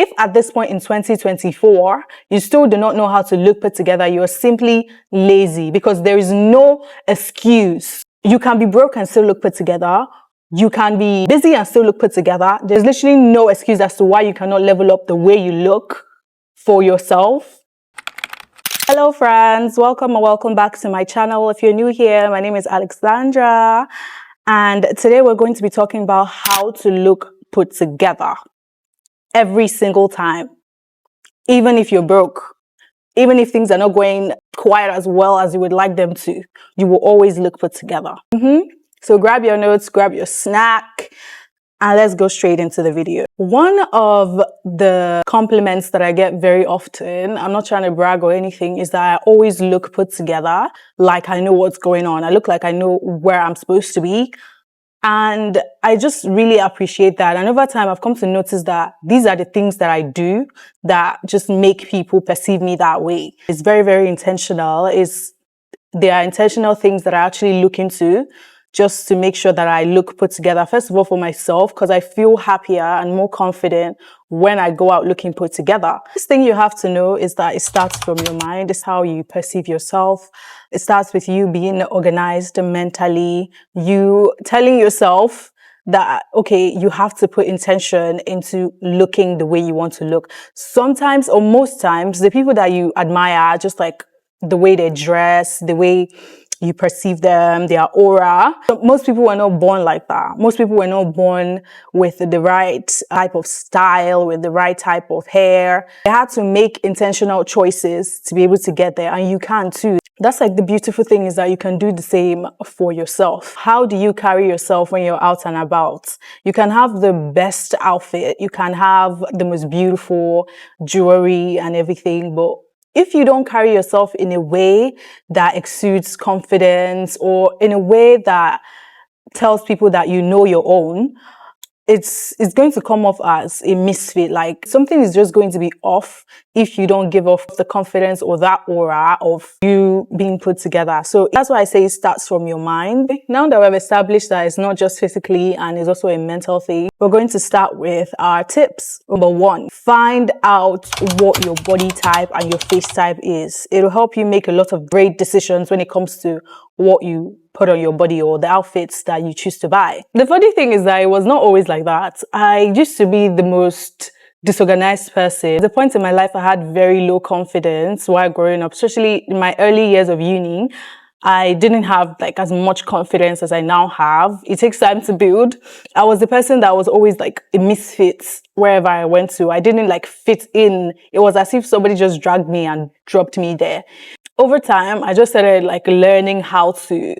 If at this point in 2024, you still do not know how to look put together, you're simply lazy, because there is no excuse. You can be broke and still look put together. You can be busy and still look put together. There's literally no excuse as to why you cannot level up the way you look for yourself. Hello friends, welcome and welcome back to my channel. If you're new here, my name is Alexandra, and today we're going to be talking about how to look put together every single time. Even if you're broke, even if things are not going quite as well as you would like them to, you will always look put together. So grab your notes, grab your snack, and let's go straight into the video. One of the compliments that I get very often, I'm not trying to brag or anything, is that I always look put together, like I know what's going on. I look like I know where I'm supposed to be. And I just really appreciate that. And over time, I've come to notice that these are the things that I do that just make people perceive me that way. It's very, very intentional. There are intentional things that I actually look into just to make sure that I look put together. First of all, for myself, because I feel happier and more confident when I go out looking put together. This thing you have to know is that it starts from your mind. It's how you perceive yourself. It starts with you being organized mentally, you telling yourself that, okay, you have to put intention into looking the way you want to look. Sometimes, or most times, the people that you admire, just like the way they dress, the way you perceive them, their aura. Most people were not born like that. Most people were not born with the right type of style, with the right type of hair. They had to make intentional choices to be able to get there, and you can too. That's like the beautiful thing, is that you can do the same for yourself. How do you carry yourself when you're out and about? You can have the best outfit, you can have the most beautiful jewelry and everything, but if you don't carry yourself in a way that exudes confidence, or in a way that tells people that you know your own, it's going to come off as a misfit. Like something is just going to be off if you don't give off the confidence or that aura of you being put together. So that's why I say it starts from your mind. Now that we've established that it's not just physically and it's also a mental thing, we're going to start with our tips. Number one, find out what your body type and your face type is. It'll help you make a lot of great decisions when it comes to what you put on your body or the outfits that you choose to buy. The funny thing is that it was not always like that. I used to be the most disorganized person. At the point in my life, I had very low confidence while growing up, especially in my early years of uni. I didn't have like as much confidence as I now have. It takes time to build. I was the person that was always like a misfit wherever I went to. I didn't like fit in. It was as if somebody just dragged me and dropped me there. Over time, I just started like learning how to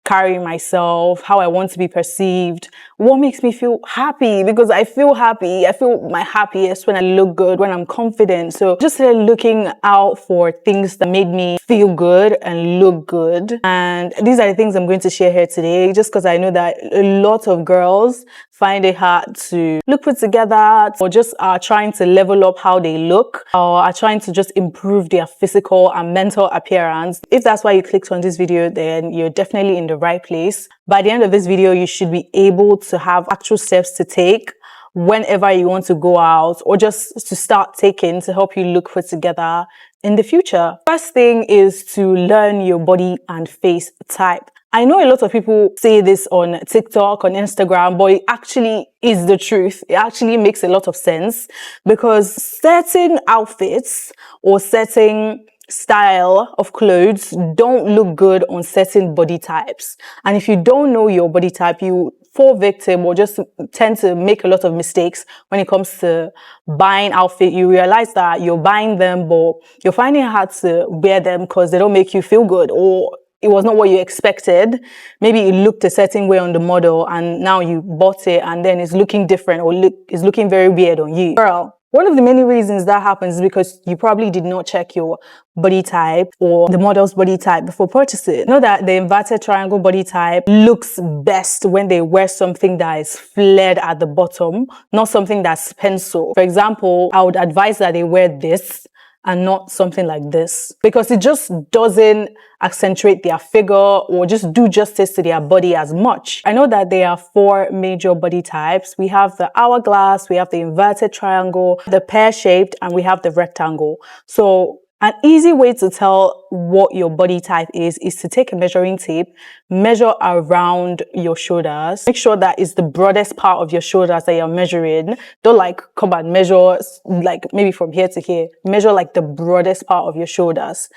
carry myself, how I want to be perceived, what makes me feel happy, because I feel happy. I feel my happiest when I look good, when I'm confident. So just started looking out for things that made me feel good and look good. And these are the things I'm going to share here today, just because I know that a lot of girls find it hard to look put together, or just are trying to level up how they look, or are trying to just improve their physical and mental appearance. If that's why you clicked on this video, then you're definitely in the right place. By the end of this video, you should be able to have actual steps to take whenever you want to go out, or just to start taking to help you look put together in the future. First thing is to learn your body and face type. I know a lot of people say this on TikTok, on Instagram, but it actually is the truth. It actually makes a lot of sense, because certain outfits or certain style of clothes don't look good on certain body types. And if you don't know your body type, you fall victim or just tend to make a lot of mistakes when it comes to buying outfit. You realize that you're buying them, but you're finding it hard to wear them because they don't make you feel good, or it was not what you expected. Maybe it looked a certain way on the model and now you bought it and then it's looking different, or it's looking very weird on you. Girl, one of the many reasons that happens is because you probably did not check your body type or the model's body type before purchasing. Know that the inverted triangle body type looks best when they wear something that is flared at the bottom, not something that's pencil. For example, I would advise that they wear this and not something like this, because it just doesn't accentuate their figure or just do justice to their body as much. I know that there are 4 major body types. We have the hourglass, we have the inverted triangle, the pear-shaped, and we have the rectangle. So an easy way to tell what your body type is to take a measuring tape, measure around your shoulders. Make sure that it's the broadest part of your shoulders that you're measuring. Don't like come and measure like maybe from here to here. Measure like the broadest part of your shoulders.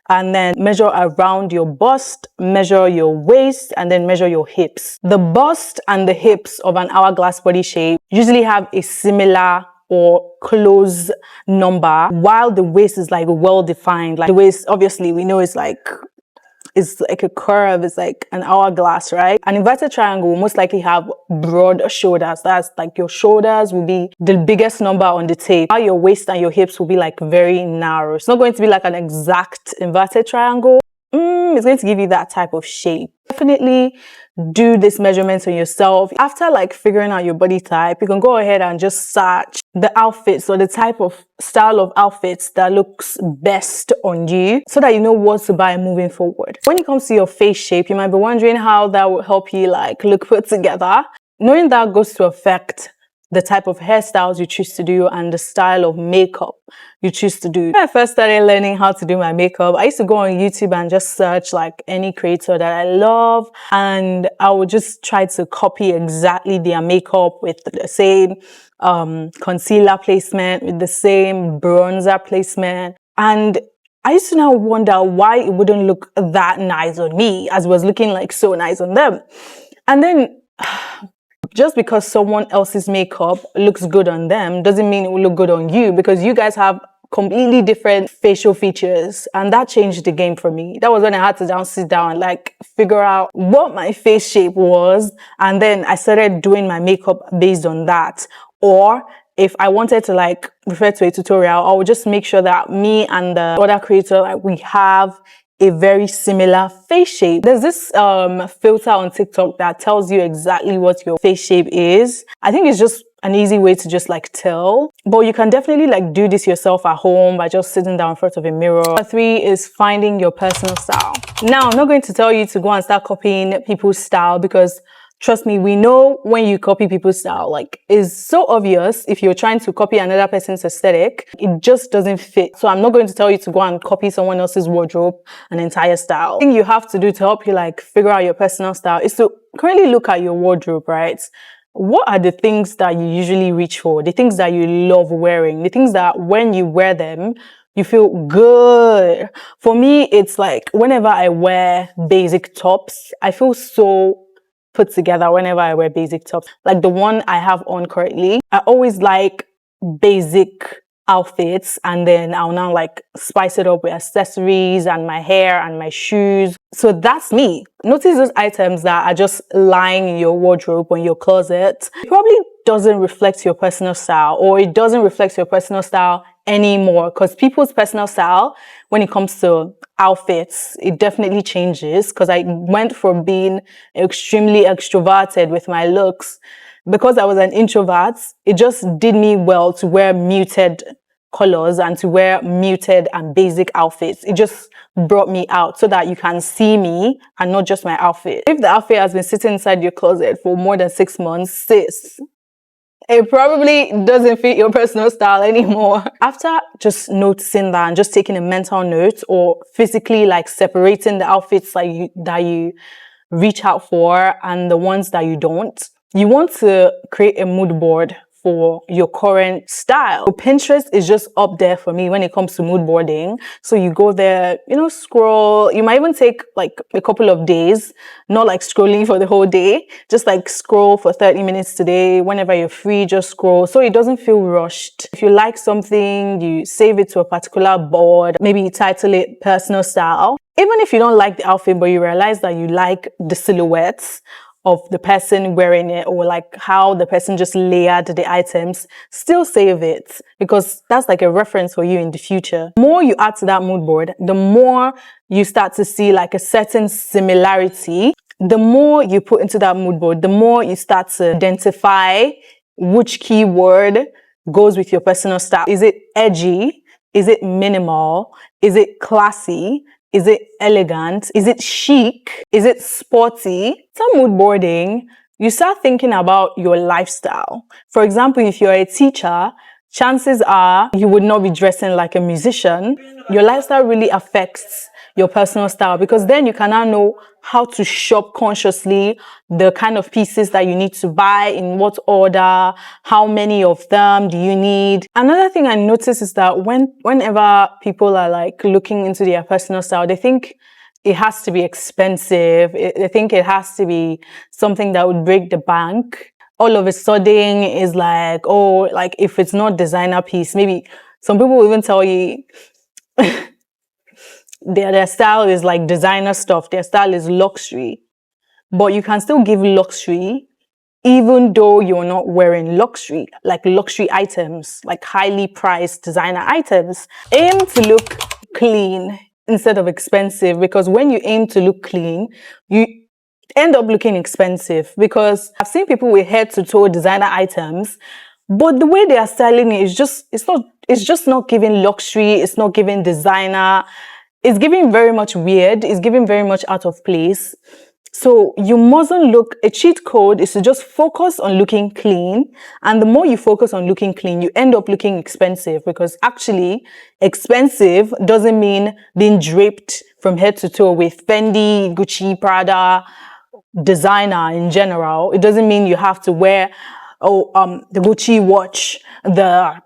And then measure around your bust, measure your waist, and then measure your hips. The bust and the hips of an hourglass body shape usually have a similar or close number, while the waist is like well defined. Like the waist, obviously we know it's like a curve, it's like an hourglass, right? An inverted triangle will most likely have broad shoulders. That's like your shoulders will be the biggest number on the tape, while your waist and your hips will be like very narrow. It's not going to be like an exact inverted triangle. It's going to give you that type of shape. Definitely do this measurement on yourself. After like figuring out your body type, you can go ahead and just search the outfits or the type of style of outfits that looks best on you, so that you know what to buy moving forward. When it comes to your face shape, you might be wondering how that will help you like look put together. Knowing that goes to affect the type of hairstyles you choose to do and the style of makeup you choose to do. When I first started learning how to do my makeup, I used to go on YouTube and just search like any creator that I love, and I would just try to copy exactly their makeup with the same concealer placement, with the same bronzer placement. And I used to now wonder why it wouldn't look that nice on me as it was looking like so nice on them. And then just because someone else's makeup looks good on them doesn't mean it will look good on you, because you guys have completely different facial features, and that changed the game for me. That was when I had to sit down and like figure out what my face shape was, and then I started doing my makeup based on that. Or if I wanted to like refer to a tutorial, I would just make sure that me and the other creator, like, we have a very similar face shape. There's this filter on TikTok that tells you exactly what your face shape is. I think it's just an easy way to just like tell, but you can definitely like do this yourself at home by just sitting down in front of a mirror. Number 3 is finding your personal style. Now, I'm not going to tell you to go and start copying people's style, because trust me, we know when you copy people's style, like, it's so obvious. If you're trying to copy another person's aesthetic, it just doesn't fit. So I'm not going to tell you to go and copy someone else's wardrobe, an entire style. The thing you have to do to help you like figure out your personal style is to currently look at your wardrobe, right? What are the things that you usually reach for? The things that you love wearing? The things that when you wear them, you feel good? For me, it's like whenever I wear basic tops, I feel so put together whenever I wear basic tops. Like the one I have on currently, I always like basic outfits, and then I'll now like spice it up with accessories and my hair and my shoes. So that's me. Notice those items that are just lying in your wardrobe or in your closet. It probably doesn't reflect your personal style, or it doesn't reflect your personal style anymore, because people's personal style when it comes to outfits, it definitely changes. Because I went from being extremely extroverted with my looks, because I was an introvert, it just did me well to wear muted colors and to wear muted and basic outfits. It just brought me out so that you can see me and not just my outfit. If the outfit has been sitting inside your closet for more than 6 months, sis, it probably doesn't fit your personal style anymore. After just noticing that and just taking a mental note, or physically like separating the outfits that you reach out for and the ones that you don't, you want to create a mood board for your current style. So Pinterest is just up there for me when it comes to mood boarding. So you go there, scroll. You might even take like a couple of days, not like scrolling for the whole day, just like scroll for 30 minutes today. Whenever you're free, just scroll so it doesn't feel rushed. If you like something, you save it to a particular board, maybe you title it personal style. Even if you don't like the outfit, but you realize that you like the silhouettes of the person wearing it, or like how the person just layered the items, still save it, because that's like a reference for you in the future. The more you add to that mood board, the more you start to see like a certain similarity. The more you put into that mood board, the more you start to identify which keyword goes with your personal style. Is it edgy? Is it minimal? Is it classy? Is it elegant? Is it chic? Is it sporty? Some mood boarding, you start thinking about your lifestyle. For example, if you're a teacher, chances are you would not be dressing like a musician. Your lifestyle really affects your personal style, because then you can now know how to shop consciously, the kind of pieces that you need to buy, in what order, how many of them do you need. Another thing I notice is that whenever people are like looking into their personal style, they think it has to be expensive. They think it has to be something that would break the bank. All of a sudden is like, oh, like if it's not designer piece, maybe some people will even tell you their style is like designer stuff. Their style is luxury. But you can still give luxury even though you're not wearing luxury, like luxury items, like highly priced designer items. Aim to look clean instead of expensive, because when you aim to look clean, you end up looking expensive. Because I've seen people with head to toe designer items, but the way they are styling it is it's just not giving luxury. It's not giving designer. It's giving very much weird. It's giving very much out of place. So you mustn't look, a cheat code is to just focus on looking clean. And the more you focus on looking clean, you end up looking expensive, because actually expensive doesn't mean being draped from head to toe with Fendi, Gucci, Prada, designer in general. It doesn't mean you have to wear, the Gucci watch, the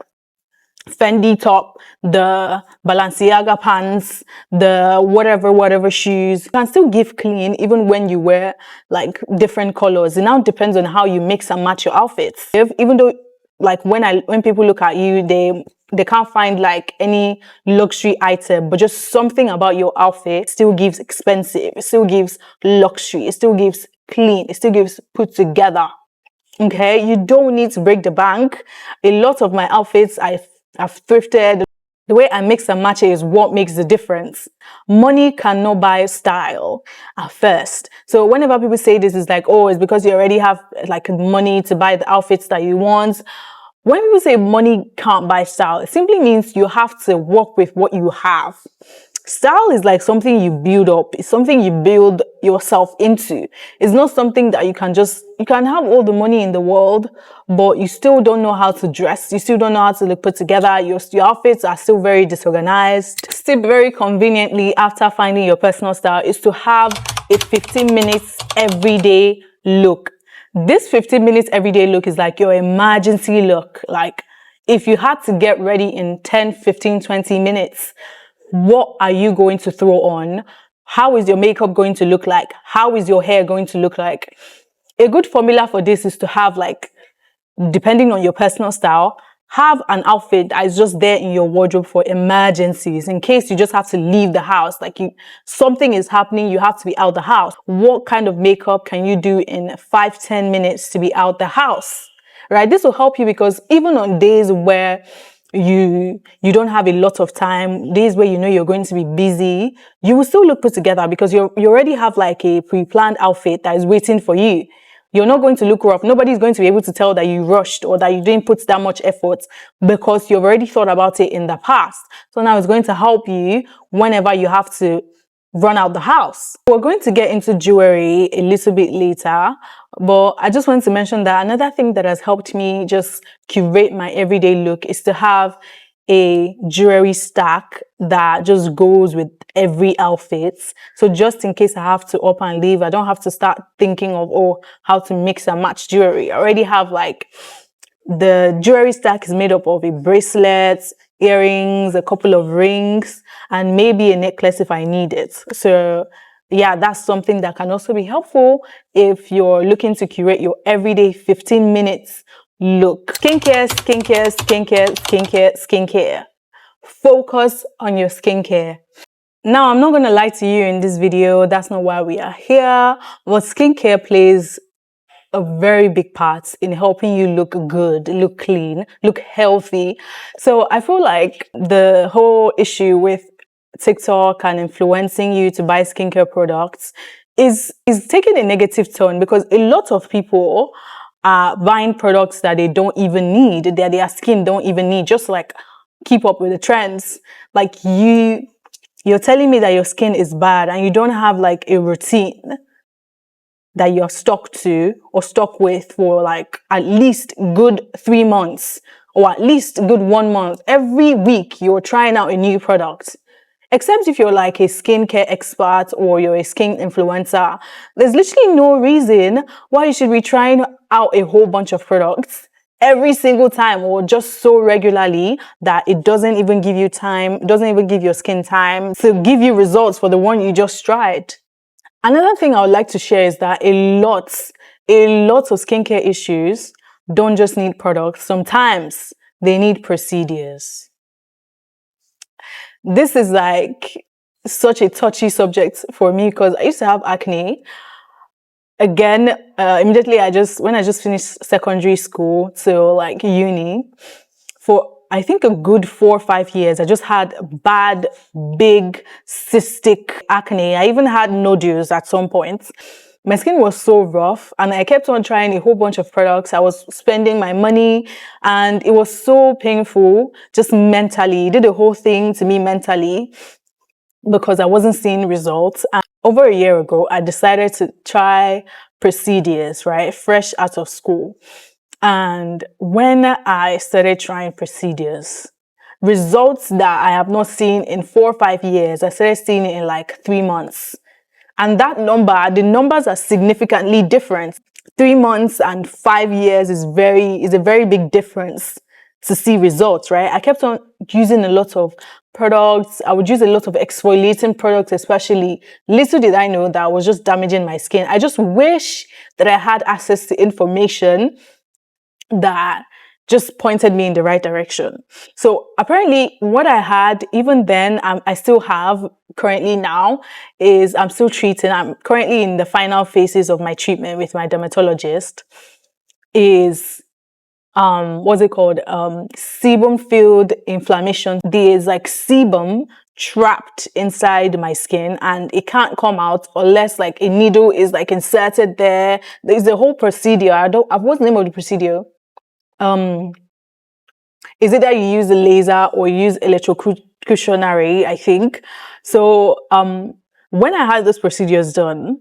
Fendi top, the Balenciaga pants, the whatever shoes. You can still give clean even when you wear like different colors. It now depends on how you mix and match your outfits. Even though like when people look at you, they can't find like any luxury item, but just something about your outfit still gives expensive. It still gives luxury. It still gives clean. It still gives put together. Okay, you don't need to break the bank. A lot of my outfits I've thrifted. The way I mix and match it is what makes the difference. Money cannot buy style at first. So whenever people say this, is like, oh, it's because you already have like money to buy the outfits that you want. When people say money can't buy style, it simply means you have to work with what you have. Style is like something you build up. It's something you build yourself into. It's not something that you can have all the money in the world, but you still don't know how to dress. You still don't know how to look put together. Your outfits are still very disorganized. Still very conveniently, after finding your personal style, is to have a 15 minutes everyday look. This 15 minutes everyday look is like your emergency look. Like if you had to get ready in 10, 15, 20 minutes, what are you going to throw on? How is your makeup going to look like? How is your hair going to look like? A good formula for this is to have, like, depending on your personal style, have an outfit that is just there in your wardrobe for emergencies, in case you just have to leave the house, like something is happening, you have to be out the house. What kind of makeup can you do in 5-10 minutes to be out the house? Right? This will help you, because even on days where you don't have a lot of time, days where you know you're going to be busy, you will still look put together, because you already have like a pre-planned outfit that is waiting for you. You're not going to look rough. Nobody's going to be able to tell that you rushed or that you didn't put that much effort, because you've already thought about it in the past. So now it's going to help you whenever you have to run out the house. We're going to get into jewelry a little bit later, but I just wanted to mention that another thing that has helped me just curate my everyday look is to have a jewelry stack that just goes with every outfit. So just in case I have to up and leave, I don't have to start thinking of, how to mix and match jewelry. I already have, like, the jewelry stack is made up of a bracelet, earrings, a couple of rings, and maybe a necklace if I need it. So yeah, that's something that can also be helpful if you're looking to curate your everyday 15 minutes look. Skincare, skincare, skincare, skincare, skincare. Focus on your skincare. Now, I'm not going to lie to you in this video. That's not why we are here. But skincare plays a very big part in helping you look good, look clean, look healthy. So I feel like the whole issue with TikTok and influencing you to buy skincare products is taking a negative turn, because a lot of people are buying products that they don't even need, that their skin don't even need, just like keep up with the trends. Like you're telling me that your skin is bad and you don't have like a routine that you're stuck to or stuck with for like at least good 3 months or at least good 1 month. Every week you're trying out a new product. Except if you're like a skincare expert or you're a skin influencer, there's literally no reason why you should be trying out a whole bunch of products every single time or just so regularly that it doesn't even give you time, doesn't even give your skin time to give you results for the one you just tried. Another thing I would like to share is that a lot of skincare issues don't just need products. Sometimes they need procedures. This is like such a touchy subject for me because I used to have acne. Again, immediately when I just finished secondary school to like uni, for I think a good 4 or 5 years, I just had bad, big, cystic acne. I even had nodules at some point. My skin was so rough and I kept on trying a whole bunch of products. I was spending my money and it was so painful just mentally. It did the whole thing to me mentally because I wasn't seeing results. And over a year ago, I decided to try procedures, right? Fresh out of school. And when I started trying procedures, results that I have not seen in 4 or 5 years, I started seeing it in like 3 months. And the numbers are significantly different. 3 months and 5 years is a very big difference to see results, right? I kept on using a lot of products. I would use a lot of exfoliating products, especially. Little did I know that I was just damaging my skin. I just wish that I had access to information that just pointed me in the right direction. So apparently what I had even then, I still have currently now, is I'm still treating. I'm currently in the final phases of my treatment with my dermatologist, is what's it called? Sebum filled inflammation. There's like sebum trapped inside my skin and it can't come out unless like a needle is like inserted there. There's a whole procedure. What's the name of the procedure? Is it that you use a laser or you use electrocutionary, I think. So when I had those procedures done,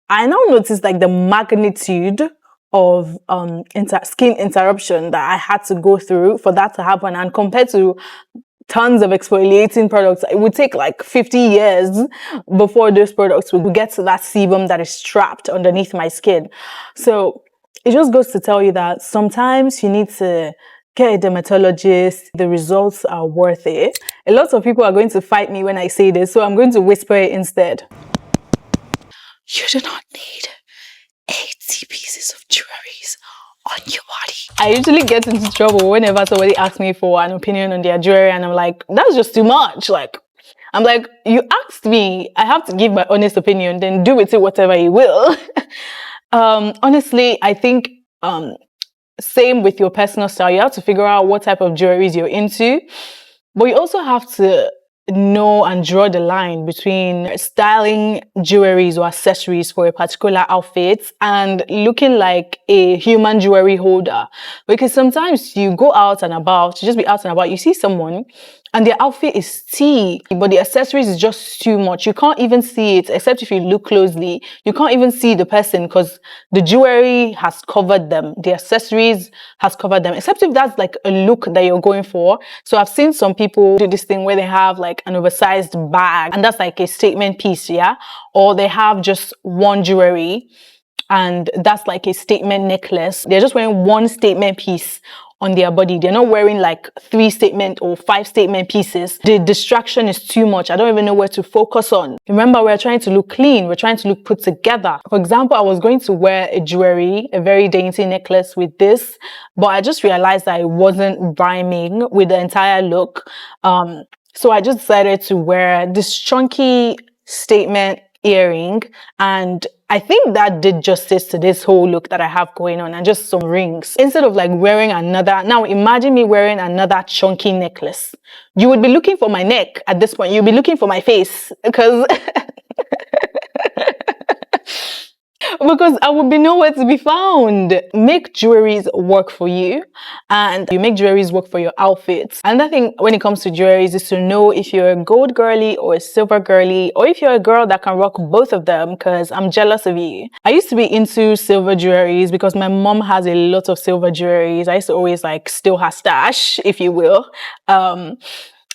I now noticed like the magnitude of skin interruption that I had to go through for that to happen. And compared to tons of exfoliating products, it would take like 50 years before those products would get to that sebum that is trapped underneath my skin. So it just goes to tell you that sometimes you need to get a dermatologist. The results are worth it. A lot of people are going to fight me when I say this, so I'm going to whisper it instead. You do not need 80 pieces of jewelries on your body. I usually get into trouble whenever somebody asks me for an opinion on their jewelry and I'm like, that's just too much. I'm like, you asked me, I have to give my honest opinion, then do with it whatever you will. Honestly, I think same with your personal style. You have to figure out what type of jewelries you're into, but you also have to know and draw the line between styling jewelries or accessories for a particular outfit and looking like a human jewelry holder. Because sometimes you go out and about, you just be out and about, you see someone and their outfit is tea, but the accessories is just too much. You can't even see it, except if you look closely. You can't even see the person because the jewelry has covered them. The accessories has covered them, except if that's like a look that you're going for. So I've seen some people do this thing where they have like an oversized bag and that's like a statement piece, yeah? Or they have just one jewelry and that's like a statement necklace. They're just wearing one statement piece on their body. They're not wearing like 3 statement or 5 statement pieces. The distraction is too much. I don't even know where to focus on. Remember, we're trying to look clean. We're trying to look put together. For example, I was going to wear a jewelry, a very dainty necklace with this, but I just realized that it wasn't rhyming with the entire look. So I just decided to wear this chunky statement earring, and I think that did justice to this whole look that I have going on, and just some rings. Instead of like wearing another, now imagine me wearing another chunky necklace. You would be looking for my neck at this point. You'd be looking for my face because because I would be nowhere to be found. Make jewelries work for you, and you make jewelries work for your outfits. Another thing when it comes to jewelries is to know if you're a gold girly or a silver girly, or if you're a girl that can rock both of them, because I'm jealous of you. I used to be into silver jewelries because my mom has a lot of silver jewelries. I used to always like steal her stash, if you will.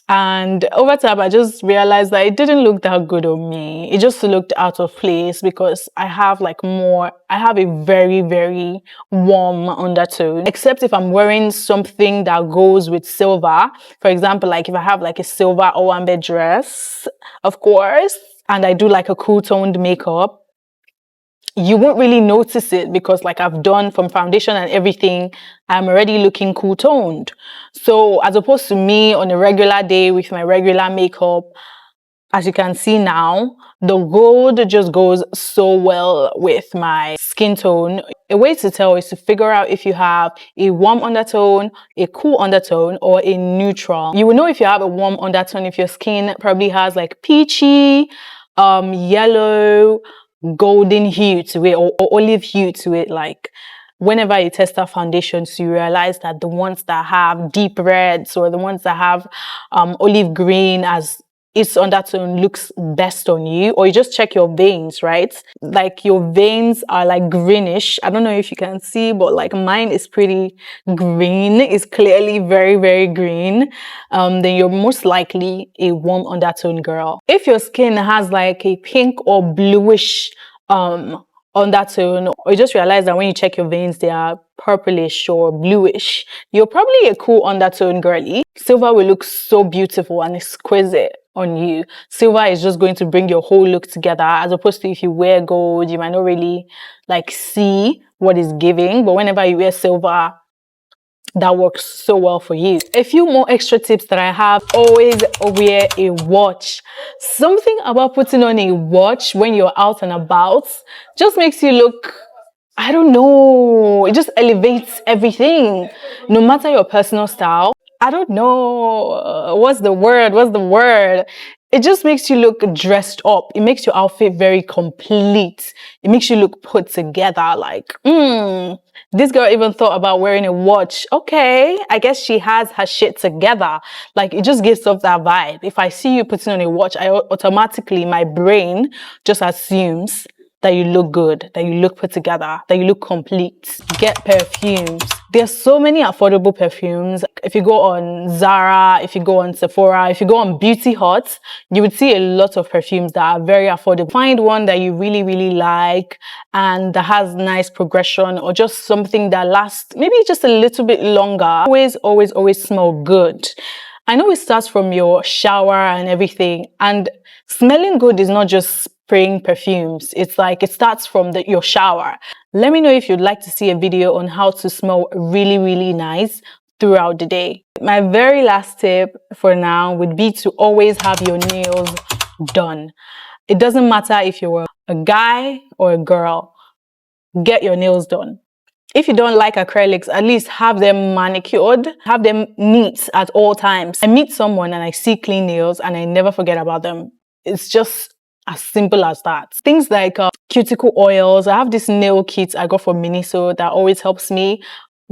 And over time, I just realized that it didn't look that good on me. It just looked out of place because I have a very, very warm undertone. Except if I'm wearing something that goes with silver. For example, like if I have like a silver owambe dress, of course, and I do like a cool toned makeup, you won't really notice it because like I've done from foundation and everything, I'm already looking cool toned. So as opposed to me on a regular day with my regular makeup, as you can see now, the gold just goes so well with my skin tone. A way to tell is to figure out if you have a warm undertone, a cool undertone, or a neutral. You will know if you have a warm undertone if your skin probably has like peachy, yellow, golden hue to it, or olive hue to it. Like whenever you test out foundations, you realize that the ones that have deep reds or the ones that have olive green as its undertone looks best on you. Or you just check your veins, right? Like your veins are like greenish. I don't know if you can see, but like mine is pretty green. It's clearly very, very green. Then you're most likely a warm undertone girl. If your skin has like a pink or bluish undertone, or you just realize that when you check your veins they are purplish or bluish, you're probably a cool undertone girly. Silver will look so beautiful and exquisite on you. Silver is just going to bring your whole look together, as opposed to if you wear gold, you might not really like see what is giving, but whenever you wear silver, that works so well for you. A few more extra tips that I have: always wear a watch. Something about putting on a watch when you're out and about just makes you look, I don't know, it just elevates everything, no matter your personal style. I don't know, what's the word? It just makes you look dressed up. It makes your outfit very complete. It makes you look put together, like, this girl even thought about wearing a watch. Okay, I guess she has her shit together. Like, it just gives off that vibe. If I see you putting on a watch, I automatically, my brain just assumes that you look good, that you look put together, that you look complete. Get perfumes. There's so many affordable perfumes. If you go on Zara, if you go on Sephora, if you go on Beauty Hut, you would see a lot of perfumes that are very affordable. Find one that you really, really like and that has nice progression, or just something that lasts maybe just a little bit longer. Always, always, always smell good. I know it starts from your shower and everything, and smelling good is not just spraying perfumes. It's like it starts from your shower. Let me know if you'd like to see a video on how to smell really, really nice throughout the day. My very last tip for now would be to always have your nails done. It doesn't matter if you're a guy or a girl, get your nails done. If you don't like acrylics, at least have them manicured, have them neat at all times. I meet someone and I see clean nails and I never forget about them. It's just as simple as that. Things like cuticle oils. I have this nail kit I got from Miniso that always helps me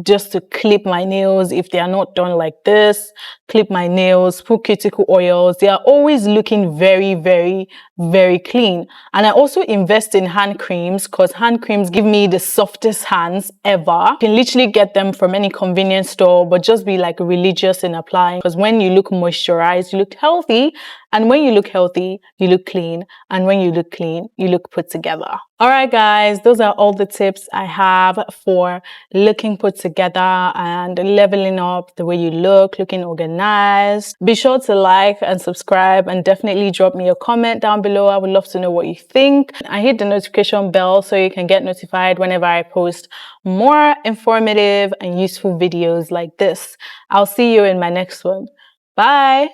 just to clip my nails if they are not done like this. Clip my nails, put cuticle oils. They are always looking very, very, very clean. And I also invest in hand creams because hand creams give me the softest hands ever. You can literally get them from any convenience store, but just be like religious in applying, because when you look moisturized, you look healthy. And when you look healthy, you look clean. And when you look clean, you look put together. All right, guys, those are all the tips I have for looking put together and leveling up the way you look, looking organized. Be sure to like and subscribe, and definitely drop me a comment down below. I would love to know what you think. I hit the notification bell so you can get notified whenever I post more informative and useful videos like this. I'll see you in my next one. Bye.